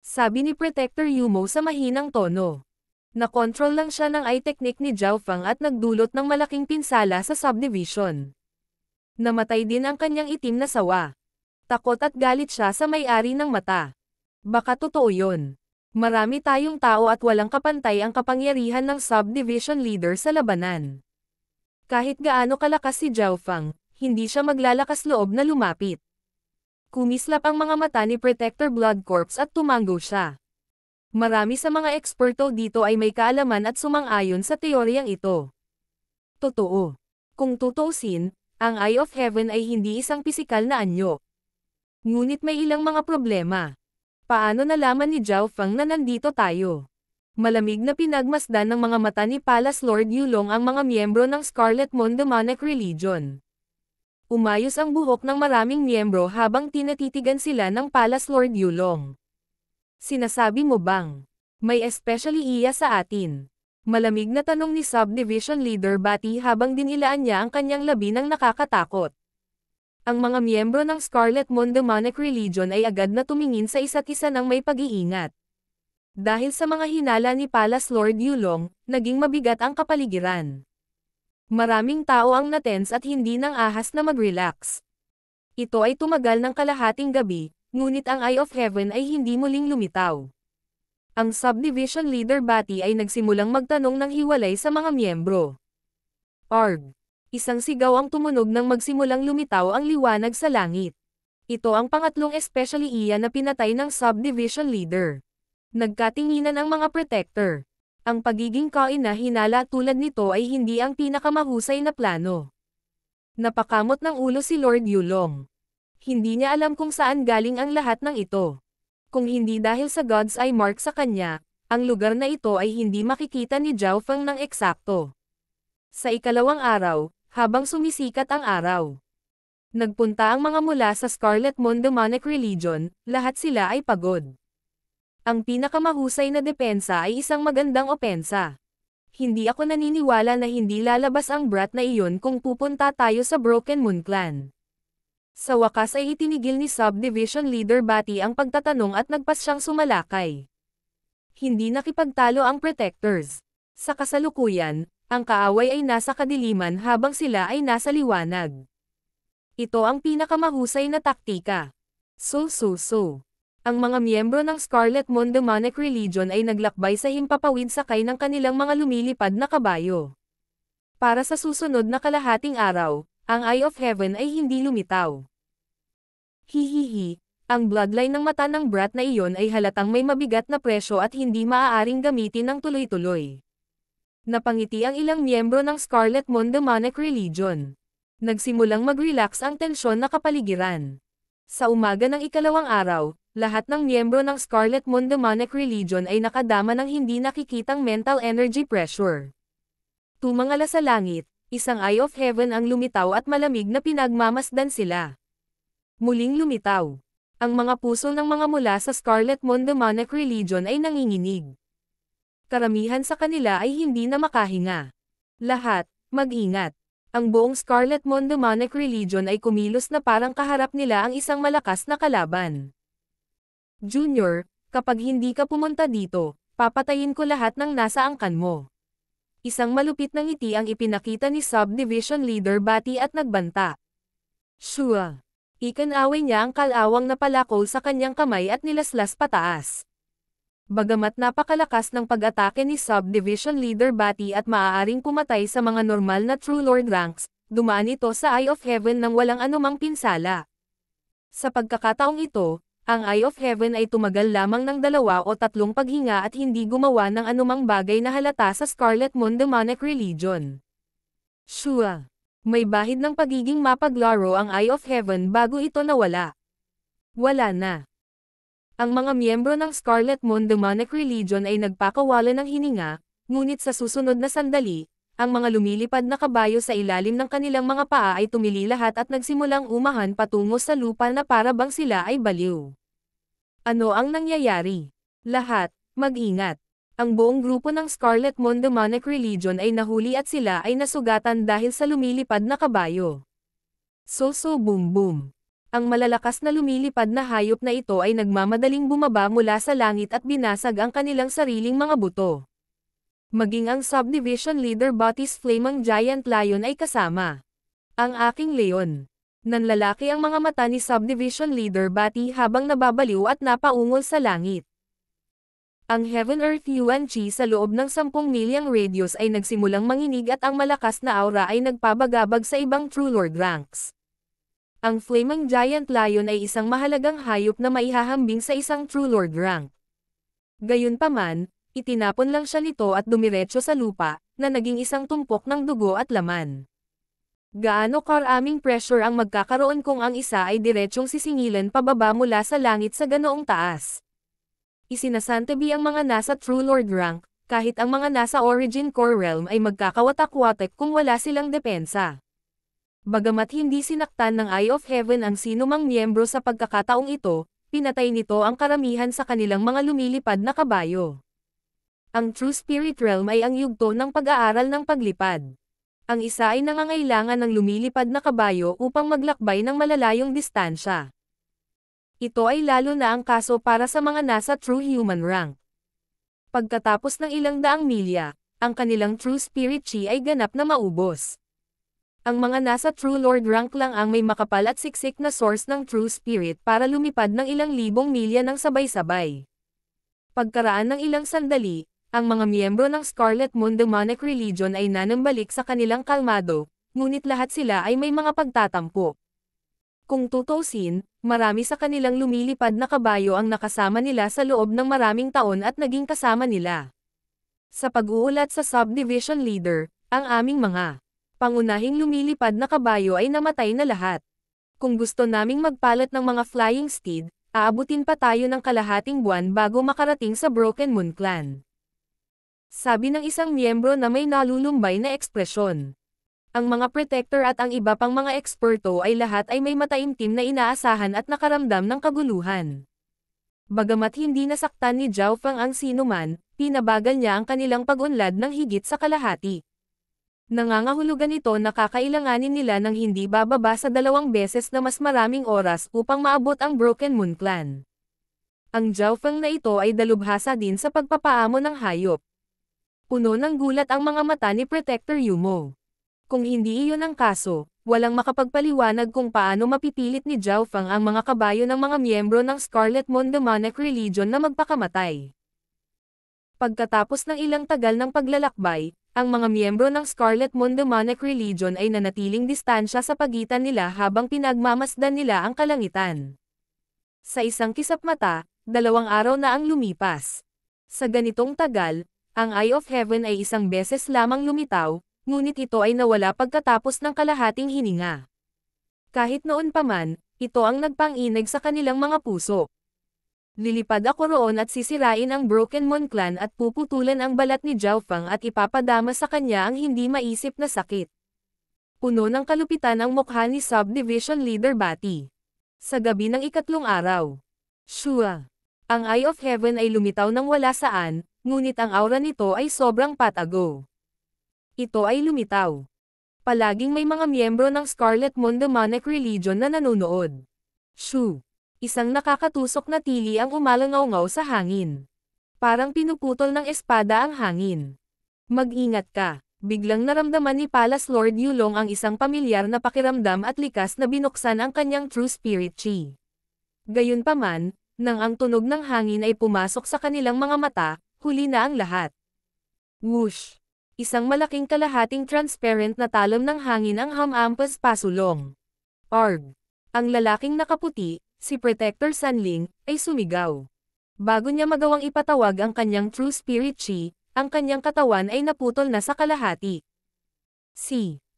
Sabi ni Protector Yumo sa mahinang tono. Nakontrol lang siya ng eye technique ni Zhao Fang at nagdulot ng malaking pinsala sa subdivision. Namatay din ang kanyang itim na sawa. Takot at galit siya sa may-ari ng mata. Baka totoo yun. Marami tayong tao at walang kapantay ang kapangyarihan ng subdivision leader sa labanan. Kahit gaano kalakas si Zhao Fang, hindi siya maglalakas loob na lumapit. Kumislap ang mga mata ni Protector Blood Corps at tumango siya. Marami sa mga eksperto dito ay may kaalaman at sumang-ayon sa teoryang ito. Totoo. Kung tutuusin, ang Eye of Heaven ay hindi isang pisikal na anyo. Ngunit may ilang mga problema. Paano nalaman ni Zhao Fang na nandito tayo? Malamig na pinagmasdan ng mga mata ni Palace Lord Yulong ang mga miyembro ng Scarlet Moon Demonic Religion. Umayos ang buhok ng maraming miyembro habang tinatitigan sila ng Palace Lord Yulong. Sinasabi mo bang may especially iya sa atin? Malamig na tanong ni Subdivision Leader Bati habang dinilaan niya ang kanyang labi ng nakakatakot. Ang mga miyembro ng Scarlet Moon Demonic Religion ay agad na tumingin sa isa't isa ng may pag-iingat. Dahil sa mga hinala ni Palace Lord Yulong, naging mabigat ang kapaligiran. Maraming tao ang natense at hindi nang ahas na mag-relax. Ito ay tumagal ng kalahating gabi, ngunit ang Eye of Heaven ay hindi muling lumitaw. Ang Subdivision Leader Bati ay nagsimulang magtanong ng hiwalay sa mga miyembro. Arg! Isang sigaw ang tumunog nang magsimulang lumitaw ang liwanag sa langit. Ito ang pangatlong especially iya na pinatay ng subdivision leader. Nagkatinginan ang mga protector. Ang pagiging kaina-hinala tulad nito ay hindi ang pinakamahusay na plano. Napakamot ng ulo si Lord Yulong. Hindi niya alam kung saan galing ang lahat ng ito. Kung hindi dahil sa God's Eye mark sa kanya, ang lugar na ito ay hindi makikita ni Zhao Fang ng eksakto. Sa ikalawang araw, habang sumisikat ang araw, nagpunta ang mga mula sa Scarlet Moon Demonic Religion, lahat sila ay pagod. Ang pinakamahusay na depensa ay isang magandang opensa. Hindi ako naniniwala na hindi lalabas ang brat na iyon kung pupunta tayo sa Broken Moon Clan. Sa wakas ay itinigil ni Subdivision Leader Bati ang pagtatanong at nagpas siyang sumalakay. Hindi nakipagtalo ang protectors. Sa kasalukuyan, ang kaaway ay nasa kadiliman habang sila ay nasa liwanag. Ito ang pinakamahusay na taktika. So. Ang mga miyembro ng Scarlet Moon Demonic Religion ay naglakbay sa himpapawid sakay ng kanilang mga lumilipad na kabayo. Para sa susunod na kalahating araw, ang Eye of Heaven ay hindi lumitaw. Hihihi, ang bloodline ng mata ng brat na iyon ay halatang may mabigat na presyo at hindi maaaring gamitin ng tuloy-tuloy. Napangiti ang ilang miyembro ng Scarlet Moon Demonic Religion. Nagsimulang mag-relax ang tensyon na kapaligiran. Sa umaga ng ikalawang araw, lahat ng miyembro ng Scarlet Moon Demonic Religion ay nakadama ng hindi nakikitang mental energy pressure. Tumangala sa langit, isang Eye of Heaven ang lumitaw at malamig na pinagmamasdan sila. Muling lumitaw. Ang mga puso ng mga mula sa Scarlet Moon Demonic Religion ay nanginginig. Karamihan sa kanila ay hindi na makahinga. Lahat, mag-ingat. Ang buong Scarlet Moon Demonic Religion ay kumilos na parang kaharap nila ang isang malakas na kalaban. Junior, kapag hindi ka pumunta dito, papatayin ko lahat ng nasa angkan mo. Isang malupit na ngiti ang ipinakita ni Subdivision Leader Batty at nagbanta. Shua. Ikanaway niya ang kalawang na palakol sa kanyang kamay at nilaslas pataas. Bagamat napakalakas ng pag-atake ni Subdivision Leader Batty at maaaring pumatay sa mga normal na True Lord ranks, dumaan ito sa Eye of Heaven nang walang anumang pinsala. Sa pagkakataong ito, ang Eye of Heaven ay tumagal lamang ng 2 o 3 paghinga at hindi gumawa ng anumang bagay na halata sa Scarlet Moon Demonic Religion. Shua. May bahid ng pagiging mapaglaro ang Eye of Heaven bago ito nawala. Wala na. Ang mga miyembro ng Scarlet Moon Demonic Religion ay nagpakawala ng hininga, ngunit sa susunod na sandali, ang mga lumilipad na kabayo sa ilalim ng kanilang mga paa ay tumili lahat at nagsimulang umahan patungo sa lupa na para bang sila ay baliw. Ano ang nangyayari? Lahat, mag-ingat. Ang buong grupo ng Scarlet Moon Demonic Religion ay nahuli at sila ay nasugatan dahil sa lumilipad na kabayo. So boom boom. Ang malalakas na lumilipad na hayop na ito ay nagmamadaling bumaba mula sa langit at binasag ang kanilang sariling mga buto. Maging ang Subdivision Leader Batty's Flaming Giant Lion ay kasama. Ang aking leon. Nanlalaki ang mga mata ni Subdivision Leader Batty habang nababaliw at napaungol sa langit. Ang Heaven Earth Yuan Chi sa loob ng 10 milyang radius ay nagsimulang manginig at ang malakas na aura ay nagpabagabag sa ibang True Lord ranks. Ang Flaming Giant Lion ay isang mahalagang hayop na maihahambing sa isang True Lord rank. Gayunpaman, itinapon lang siya nito at dumiretso sa lupa, na naging isang tumpok ng dugo at laman. Gaano karaming pressure ang magkakaroon kung ang isa ay diretsyong sisingilan pababa mula sa langit sa ganoong taas? Isinasantabi ang mga nasa True Lord rank, kahit ang mga nasa Origin Core Realm ay magkakawatak-watek kung wala silang depensa. Bagamat hindi sinaktan ng Eye of Heaven ang sinumang miyembro sa pagkakataong ito, pinatay nito ang karamihan sa kanilang mga lumilipad na kabayo. Ang True Spirit Realm ay ang yugto ng pag-aaral ng paglipad. Ang isa ay nangangailangan ng lumilipad na kabayo upang maglakbay ng malalayong distansya. Ito ay lalo na ang kaso para sa mga nasa True Human rank. Pagkatapos ng ilang daang milya, ang kanilang True Spirit Chi ay ganap na maubos. Ang mga nasa True Lord rank lang ang may makapal at siksik na source ng True Spirit para lumipad ng ilang libong milya ng sabay-sabay. Pagkaraan ng ilang sandali, ang mga miyembro ng Scarlet Moon Demonic Religion ay nanambalik sa kanilang kalmado, ngunit lahat sila ay may mga pagtatampo. Kung tutuusin, marami sa kanilang lumilipad na kabayo ang nakasama nila sa loob ng maraming taon at naging kasama nila. Sa pag-uulat sa Subdivision Leader, ang aming mga pangunahing lumilipad na kabayo ay namatay na lahat. Kung gusto naming magpalat ng mga flying steed, aabutin pa tayo ng kalahating buwan bago makarating sa Broken Moon Clan. Sabi ng isang miyembro na may nalulumbay na ekspresyon. Ang mga protector at ang iba pang mga eksperto ay lahat ay may mataimtim na inaasahan at nakaramdam ng kaguluhan. Bagamat hindi nasaktan ni Zhao Feng ang sinuman, pinabagal niya ang kanilang pag-unlad ng higit sa kalahati. Nangangahulugan ito na kakailanganin nila ng hindi bababa sa 2 beses na mas maraming oras upang maabot ang Broken Moon Clan. Ang Zhao Feng na ito ay dalubhasa din sa pagpapaamo ng hayop. Puno ng gulat ang mga mata ni Protector Yumo. Kung hindi iyon ang kaso, Walang makapagpaliwanag kung paano mapipilit ni Zhao Feng ang mga kabayo ng mga miyembro ng Scarlet Moon Demonic Religion na magpakamatay. Pagkatapos ng ilang tagal ng paglalakbay, ang mga miyembro ng Scarlet Moon Demonic Religion ay nanatiling distansya sa pagitan nila habang pinagmamasdan nila ang kalangitan. Sa isang kisap mata, 2 araw na ang lumipas. Sa ganitong tagal, ang Eye of Heaven ay isang beses lamang lumitaw, ngunit ito ay nawala pagkatapos ng kalahating hininga. Kahit noon pa man, ito ang nagpang-inig sa kanilang mga puso. Lilipad ako roon at sisirain ang Broken Moon Clan at puputulan ang balat ni Zhao Feng at ipapadama sa kanya ang hindi maisip na sakit. Puno ng kalupitan ang mukha ni Subdivision Leader Bati. Sa gabi ng 3 araw. Shua. Ang Eye of Heaven ay lumitaw ng wala saan, ngunit ang aura nito ay sobrang patago. Ito ay lumitaw. Palaging may mga miyembro ng Scarlet Moon Demonic Religion na nanonood. Shu. Isang nakakatusok na tili ang umalangaw-ngaw sa hangin. Parang pinuputol ng espada ang hangin. Mag-ingat ka. Biglang naramdaman ni Palace Lord Yulong ang isang pamilyar na pakiramdam at likas na binuksan ang kanyang True Spirit Chi. Gayunpaman, nang ang tunog ng hangin ay pumasok sa kanilang mga mata, huli na ang lahat. Whoosh! Isang malaking kalahating transparent na talon ng hangin ang hamampas pasulong. Arg! Ang lalaking nakaputi, si Protector Sanling, ay sumigaw. Bago niya magawang ipatawag ang kanyang True Spirit Chi, ang kanyang katawan ay naputol na sa kalahati.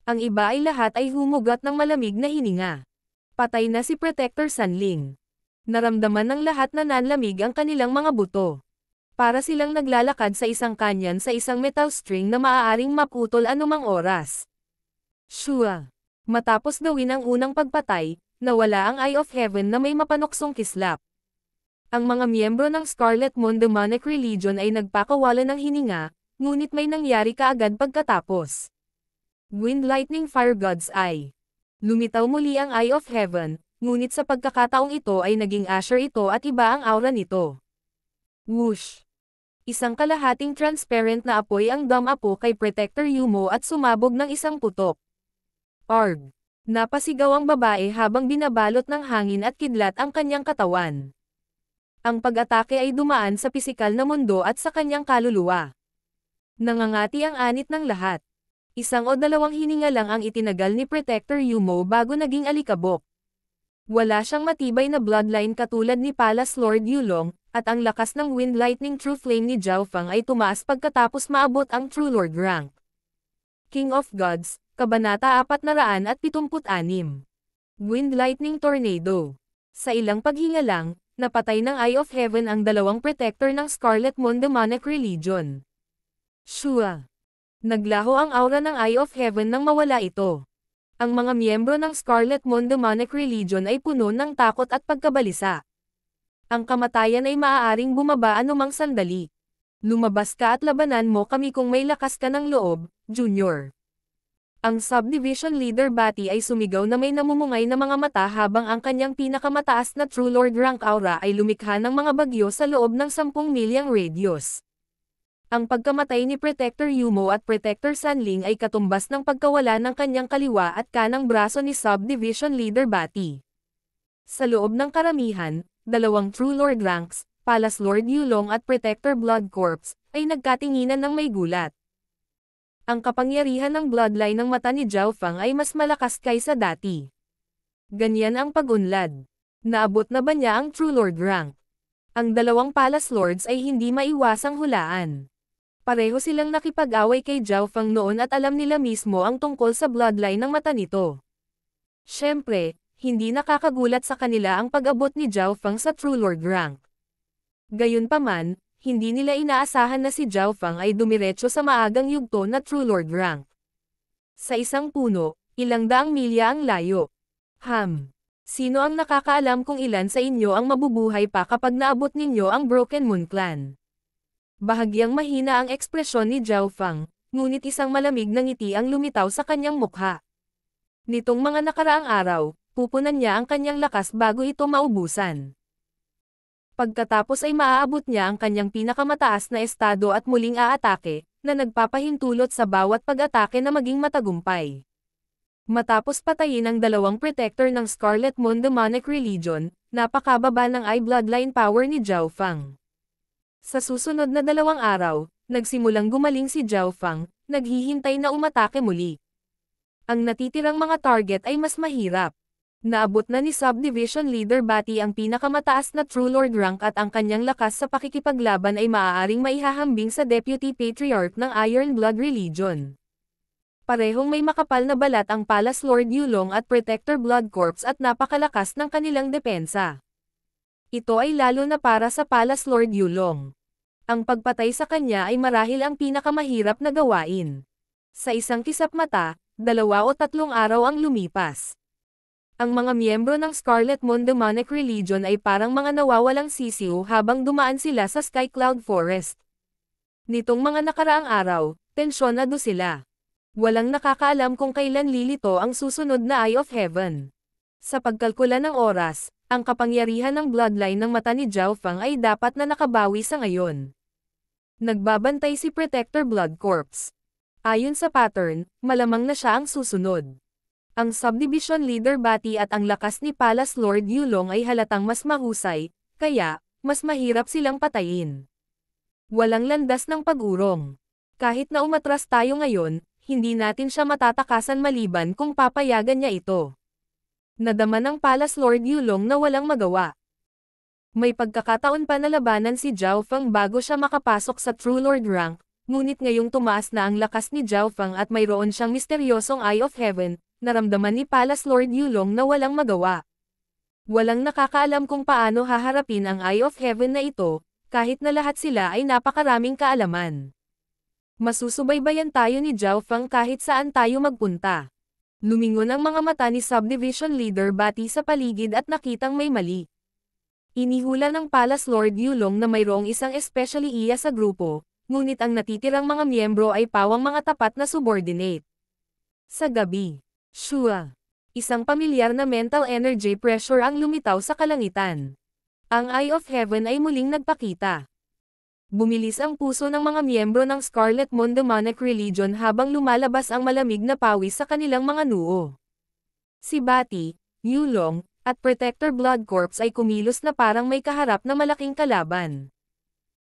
Ang iba ay lahat ay humugot ng malamig na hininga. Patay na si Protector Sanling. Naramdaman ng lahat na nanlamig ang kanilang mga buto. Para silang naglalakad sa isang kanyan sa isang metal string na maaaring maputol anumang oras. Shua. Matapos gawin ang unang pagpatay, nawala ang Eye of Heaven na may mapanuksong kislap. Ang mga miyembro ng Scarlet Moon Demonic Religion ay nagpakawala ng hininga, ngunit may nangyari kaagad pagkatapos. Wind Lightning Fire God's Eye. Lumitaw muli ang Eye of Heaven, ngunit sa pagkakataong ito ay naging asher ito at iba ang aura nito. Whoosh! Isang kalahating transparent na apoy ang dam-apo kay Protector Yumo at sumabog ng isang putok. Arg! Napasigaw ang babae habang binabalot ng hangin at kidlat ang kanyang katawan. Ang pag-atake ay dumaan sa pisikal na mundo at sa kanyang kaluluwa. Nangangati ang anit ng lahat. 1 o 2 hininga lang ang itinagal ni Protector Yumo bago naging alikabok. Wala siyang matibay na bloodline katulad ni Palace Lord Yulong, at ang lakas ng Wind Lightning True Flame ni Zhao Feng ay tumaas pagkatapos maabot ang True Lord rank. King of Gods, Kabanata 476. Wind Lightning Tornado. Sa ilang paghinga lang, napatay ng Eye of Heaven ang 2 protector ng Scarlet Moon Demonic Religion. Shua. Naglaho ang aura ng Eye of Heaven nang mawala ito. Ang mga miyembro ng Scarlet Moon Demonic Religion ay puno ng takot at pagkabalisa. Ang kamatayan ay maaaring bumaba anumang sandali. Lumabas ka at labanan mo kami kung may lakas ka ng loob, Junior. Ang Subdivision Leader Bati ay sumigaw na may namumungay na mga mata habang ang kanyang pinakamataas na True Lord rank aura ay lumikha ng mga bagyo sa loob ng 10 milyang radius. Ang pagkamatay ni Protector Yumo at Protector Sanling ay katumbas ng pagkawala ng kanyang kaliwa at kanang braso ni Subdivision Leader Bati. Sa loob ng karamihan, 2 True Lord ranks, Palace Lord Yulong at Protector Blood Corps, ay nagkatinginan ng may gulat. Ang kapangyarihan ng bloodline ng mata ni Zhao Feng ay mas malakas kaysa dati. Ganyan ang pag-unlad. Naabot na ba niya ang True Lord rank? Ang 2 Palace Lords ay hindi maiwasang hulaan. Pareho silang nakipag-away kay Zhao Feng noon at alam nila mismo ang tungkol sa bloodline ng mata nito. Siyempre, hindi nakakagulat sa kanila ang pag-abot ni Zhao Feng sa True Lord rank. Gayunpaman, hindi nila inaasahan na si Zhao Feng ay dumiretso sa maagang yugto na True Lord rank. Sa isang puno, ilang daang milya ang layo. Sino ang nakakaalam kung ilan sa inyo ang mabubuhay pa kapag naabot ninyo ang Broken Moon Clan? Bahagyang mahina ang ekspresyon ni Zhao Feng, ngunit isang malamig na ngiti ang lumitaw sa kanyang mukha. Nitong mga nakaraang araw, pupunan niya ang kanyang lakas bago ito maubusan. Pagkatapos ay maaabot niya ang kanyang pinakamataas na estado at muling aatake, na nagpapahintulot sa bawat pag-atake na maging matagumpay. Matapos patayin ang dalawang protector ng Scarlet Moon Demonic Religion, napakababa ng eye bloodline power ni Zhao Fang. Sa susunod na 2 araw, nagsimulang gumaling si Zhao Fang, naghihintay na umatake muli. Ang natitirang mga target ay mas mahirap. Naabot na ni Subdivision Leader Bati ang pinakamataas na True Lord rank at ang kanyang lakas sa pakikipaglaban ay maaaring maihahambing sa Deputy Patriarch ng Iron Blood Religion. Parehong may makapal na balat ang Palace Lord Yulong at Protector Blood Corps at napakalakas ng kanilang depensa. Ito ay lalo na para sa Palace Lord Yulong. Ang pagpatay sa kanya ay marahil ang pinakamahirap na gawain. Sa isang kisap mata, 2 o 3 araw ang lumipas. Ang mga miyembro ng Scarlet Moon Demonic Religion ay parang mga nawawalang sisiw habang dumaan sila sa Sky Cloud Forest. Nitong mga nakaraang araw, tensyonado sila. Walang nakakaalam kung kailan lilito ang susunod na Eye of Heaven. Sa pagkalkula ng oras, ang kapangyarihan ng bloodline ng mata ni Zhao Fang ay dapat na nakabawi sa ngayon. Nagbabantay si Protector Blood Corps. Ayon sa pattern, malamang na siya ang susunod. Ang Subdivision Leader Bati at ang lakas ni Palace Lord Yulong ay halatang mas mahusay, kaya, mas mahirap silang patayin. Walang landas ng pag-urong. Kahit na umatras tayo ngayon, hindi natin siya matatakasan maliban kung papayagan niya ito. Nadama ng Palace Lord Yulong na walang magawa. May pagkakataon pa na labanan si Zhao Fang bago siya makapasok sa True Lord rank, ngunit ngayong tumaas na ang lakas ni Zhao Fang at mayroon siyang misteryosong Eye of Heaven, naramdaman ni Palace Lord Yulong na walang magawa. Walang nakakaalam kung paano haharapin ang Eye of Heaven na ito, kahit na lahat sila ay napakaraming kaalaman. Masusubaybayan tayo ni Zhao Fang kahit saan tayo magpunta. Lumingon ang mga mata ni Subdivision Leader Bati sa paligid at nakitang may mali. Inihula ng Palace Lord Yulong na mayroong isang especially iya sa grupo, ngunit ang natitirang mga miyembro ay pawang mga tapat na subordinate. Sa gabi, Shua, isang pamilyar na mental energy pressure ang lumitaw sa kalangitan. Ang Eye of Heaven ay muling nagpakita. Bumilis ang puso ng mga miyembro ng Scarlet Moon Demonic Religion habang lumalabas ang malamig na pawis sa kanilang mga noo. Si Bati, Yulong, at Protector Blood Corps ay kumilos na parang may kaharap na malaking kalaban.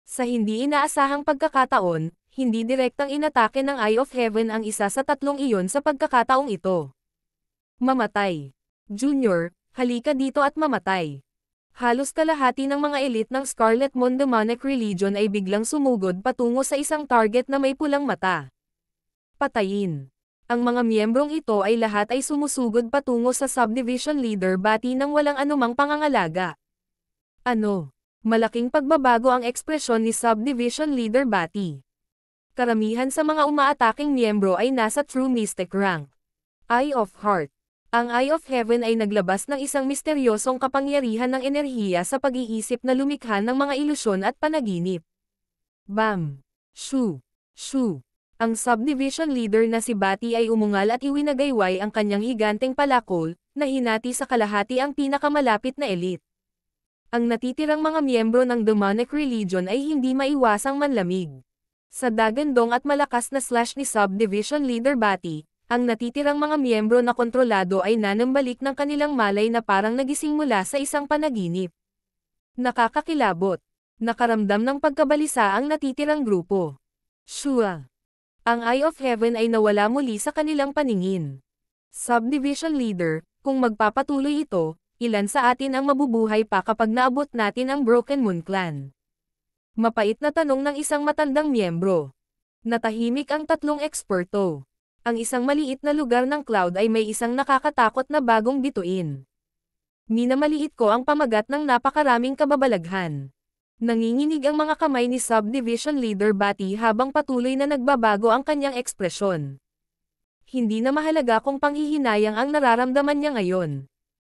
Sa hindi inaasahang pagkakataon, hindi direktang inatake ng Eye of Heaven ang isa sa tatlong iyon sa pagkakataong ito. Mamatay. Junior, halika dito at mamatay. Halos kalahati ng mga elite ng Scarlet Moon Demonic Religion ay biglang sumugod patungo sa isang target na may pulang mata. Patayin. Ang mga miyembrong ito ay lahat ay sumusugod patungo sa Subdivision Leader Bati nang walang anumang pangangalaga. Ano? Malaking pagbabago ang ekspresyon ni Subdivision Leader Bati. Karamihan sa mga umaataking miyembro ay nasa True Mystic rank. Eye of Heart. Ang Eye of Heaven ay naglabas ng isang misteryosong kapangyarihan ng enerhiya sa pag-iisip na lumikha ng mga ilusyon at panaginip. Bam! Shoo! Shoo! Ang Subdivision Leader na si Bati ay umungal at iwinagayway ang kanyang higanteng palakol, na hinati sa kalahati ang pinakamalapit na elite. Ang natitirang mga miyembro ng Demonic Religion ay hindi maiwasang manlamig. Sa dagandong at malakas na slash ni Subdivision Leader Bati, ang natitirang mga miyembro na kontrolado ay nanambalik ng kanilang malay na parang nagising mula sa isang panaginip. Nakakakilabot. Nakaramdam ng pagkabalisa ang natitirang grupo. Shua. Ang Eye of Heaven ay nawala muli sa kanilang paningin. Subdivision Leader, kung magpapatuloy ito, ilan sa atin ang mabubuhay pa kapag naabot natin ang Broken Moon Clan? Mapait na tanong ng isang matandang miyembro. Natahimik ang tatlong eksperto. Ang isang maliit na lugar ng cloud ay may isang nakakatakot na bagong bituin. Minamaliit ko ang pamagat ng napakaraming kababalaghan. Nanginginig ang mga kamay ni Subdivision Leader Bati habang patuloy na nagbabago ang kanyang ekspresyon. Hindi na mahalaga kung panghihinayang ang nararamdaman niya ngayon.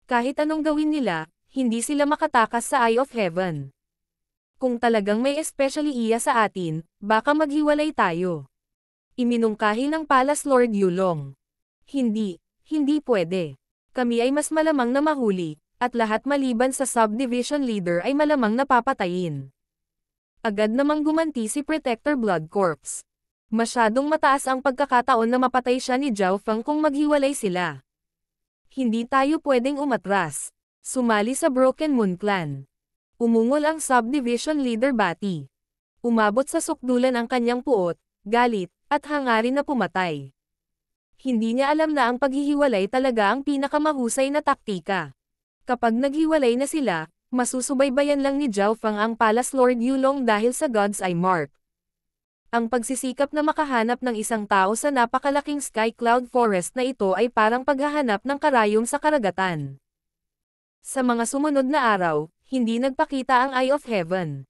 Kahit anong gawin nila, hindi sila makatakas sa Eye of Heaven. Kung talagang may especially iya sa atin, baka maghiwalay tayo. Iminungkahi ng Palace Lord Yulong. Hindi pwede. Kami ay mas malamang na mahuli, at lahat maliban sa Subdivision Leader ay malamang napapatayin. Agad namang gumanti si Protector Blood Corps. Masyadong mataas ang pagkakataon na mapatay siya ni Zhao Feng kung maghiwalay sila. Hindi tayo pwedeng umatras. Sumali sa Broken Moon Clan. Umungol ang subdivision leader Bati. Umabot sa sukdulan ang kanyang puot, galit, at hangarin na pumatay. Hindi niya alam na ang paghihiwalay talaga ang pinakamahusay na taktika. Kapag naghiwalay na sila, masusubaybayan lang ni Zhao Feng ang Palace Lord Yulong dahil sa God's Eye Mark. Ang pagsisikap na makahanap ng isang tao sa napakalaking Sky Cloud Forest na ito ay parang paghahanap ng karayom sa karagatan. Sa mga sumunod na araw, hindi nagpakita ang Eye of Heaven.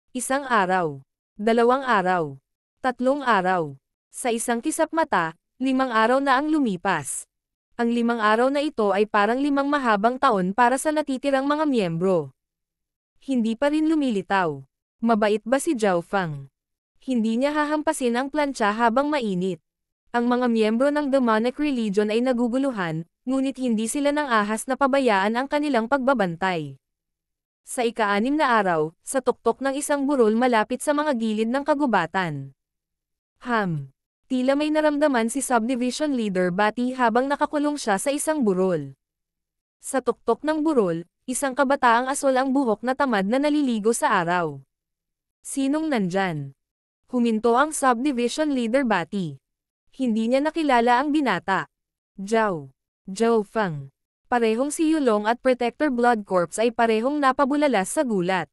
Isang araw, 2 araw, 3 araw. Sa isang kisap mata, 5 araw na ang lumipas. Ang 5 araw na ito ay parang 5 mahabang taon para sa natitirang mga miyembro. Hindi pa rin lumilitaw. Mabait ba si Zhao Feng? Hindi niya hahampasin ang plancha habang mainit. Ang mga miyembro ng demonic religion ay naguguluhan, ngunit hindi sila nang ahas na pabayaan ang kanilang pagbabantay. Sa ika-6 na araw, sa tuktok ng isang burol malapit sa mga gilid ng kagubatan. Tila may naramdaman si subdivision leader Bati habang nakakulong siya sa isang burol. Sa tuktok ng burol, isang kabataang asol ang buhok na tamad na naliligo sa araw. Sinong nandyan? Huminto ang subdivision leader Bati. Hindi niya nakilala ang binata. Zhao Feng. Parehong si Yulong at Protector Blood Corps ay parehong napabulalas sa gulat.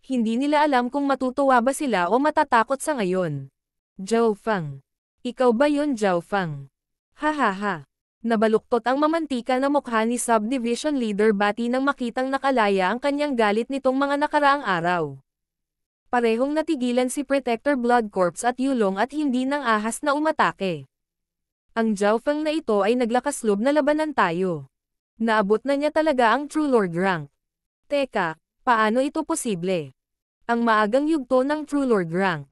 Hindi nila alam kung matutuwa ba sila o matatakot sa ngayon. Zhao Feng. Ikaw ba yun, Zhao Feng? Hahaha. Nabaluktot ang mamantika na mukha ni subdivision leader Bati nang makitang nakalaya ang kanyang galit nitong mga nakaraang araw. Parehong natigilan si Protector Blood Corps at Yulong at hindi nang ahas na umatake. Ang Zhao Feng na ito ay naglakaslob na labanan tayo. Naabot na niya talaga ang True Lord rank. Teka, paano ito posible? Ang maagang yugto ng True Lord rank.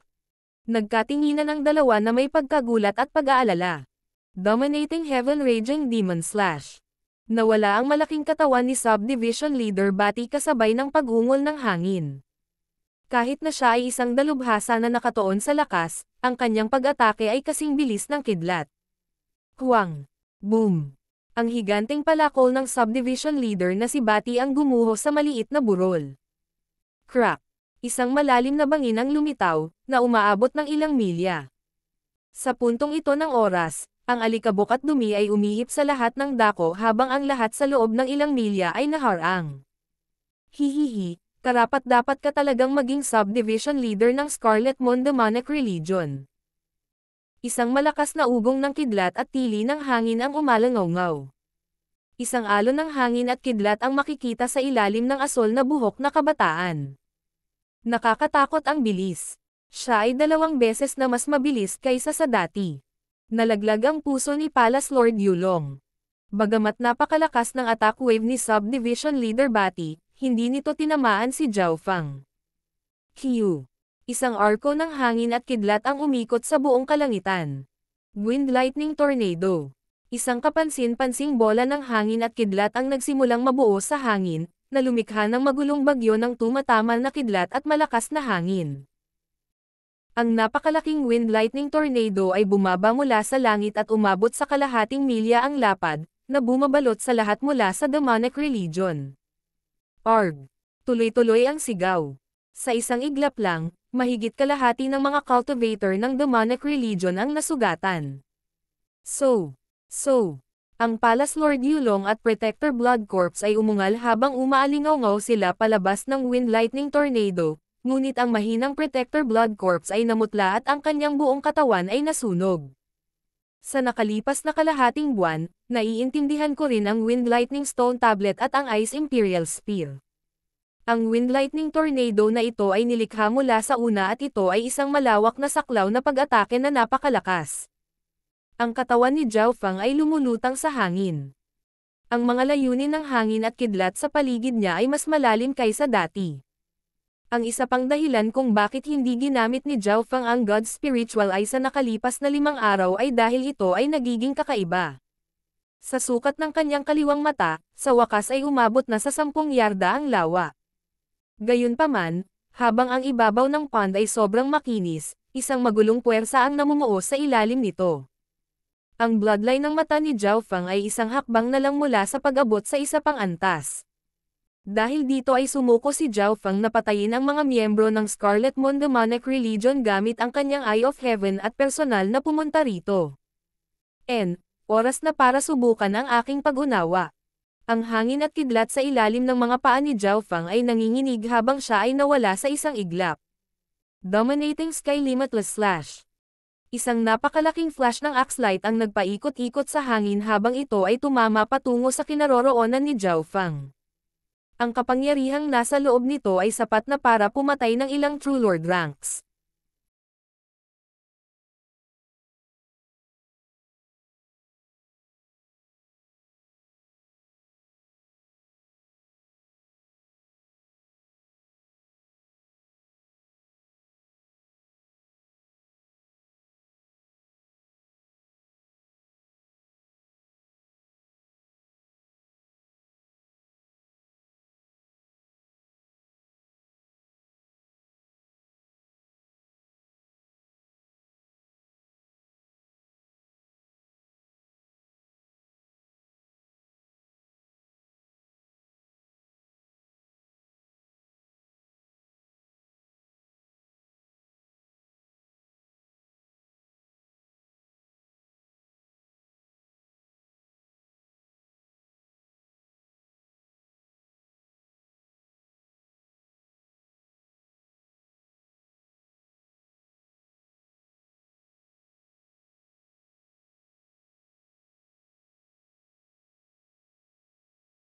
Nagkatinginan ang dalawa na may pagkagulat at pag-aalala. Dominating Heaven Raging Demon Slash. Nawala ang malaking katawan ni subdivision leader Bati kasabay ng pag-ungol ng hangin. Kahit na siya ay isang dalubhasa na nakatuon sa lakas, ang kanyang pag-atake ay kasing bilis ng kidlat. Huwang! Boom! Ang higanteng palakol ng subdivision leader na si Bati ang gumuho sa maliit na burol. Crack! Isang malalim na bangin ang lumitaw, na umaabot ng ilang milya. Sa puntong ito ng oras, ang alikabok at dumi ay umihip sa lahat ng dako habang ang lahat sa loob ng ilang milya ay naharang. Hihihi! Karapat-dapat ka talagang maging subdivision leader ng Scarlet Moon Demonic Religion. Isang malakas na ugong ng kidlat at tili ng hangin ang umalangaw-ngaw. Isang alon ng hangin at kidlat ang makikita sa ilalim ng asol na buhok na kabataan. Nakakatakot ang bilis. Siya ay 2 beses na mas mabilis kaysa sa dati. Nalaglag ang puso ni Palace Lord Yulong. Bagamat napakalakas ng attack wave ni subdivision leader Bati, hindi nito tinamaan si Zhao Feng. Q. Isang arko ng hangin at kidlat ang umikot sa buong kalangitan. Wind Lightning Tornado. Isang kapansin-pansing bola ng hangin at kidlat ang nagsimulang mabuo sa hangin, na lumikha ng magulong bagyo ng tumatamal na kidlat at malakas na hangin. Ang napakalaking Wind Lightning Tornado ay bumaba mula sa langit at umabot sa kalahating milya ang lapad, na bumabalot sa lahat mula sa Demonic Religion. Arg! Tuloy-tuloy ang sigaw. Sa isang iglap lang, mahigit kalahati ng mga cultivator ng Demonic Religion ang nasugatan. Ang Palace Lord Yulong at Protector Blood Corps ay umungal habang umaalingaw-ngaw sila palabas ng Wind Lightning Tornado, ngunit ang mahinang Protector Blood Corps ay namutla at ang kanyang buong katawan ay nasunog. Sa nakalipas na kalahating buwan, naiintindihan ko rin ang Wind Lightning Stone Tablet at ang Ice Imperial Spear. Ang Wind Lightning Tornado na ito ay nilikha mula sa una at ito ay isang malawak na saklaw na pag-atake na napakalakas. Ang katawan ni Zhao Feng ay lumulutang sa hangin. Ang mga layunin ng hangin at kidlat sa paligid niya ay mas malalim kaysa dati. Ang isa pang dahilan kung bakit hindi ginamit ni Zhao Feng ang God Spiritual Eye sa nakalipas na 5 araw ay dahil ito ay nagiging kakaiba. Sa sukat ng kanyang kaliwang mata, sa wakas ay umabot na sa 10 yarda ang lawa. Gayunpaman, habang ang ibabaw ng pond ay sobrang makinis, Isang magulong puwersa ang namumuo sa ilalim nito. Ang bloodline ng mata ni Zhao Feng ay isang hakbang na lang mula sa pag-abot sa isa pang antas. Dahil dito ay sumuko si Zhao Feng na patayin ang mga miyembro ng Scarlet Moon Demonic Religion gamit ang kanyang Eye of Heaven at personal na pumunta rito. Oras na para subukan ang aking pag-unawa. Ang hangin at kidlat sa ilalim ng mga paa ni Zhao Feng ay nanginginig habang siya ay nawala sa isang iglap. Dominating Sky Limitless Slash. Isang napakalaking flash ng axe light ang nagpaikot-ikot sa hangin habang ito ay tumama patungo sa kinaroroonan ni Zhao Feng. Ang kapangyarihang nasa loob nito ay sapat na para pumatay ng ilang True Lord ranks.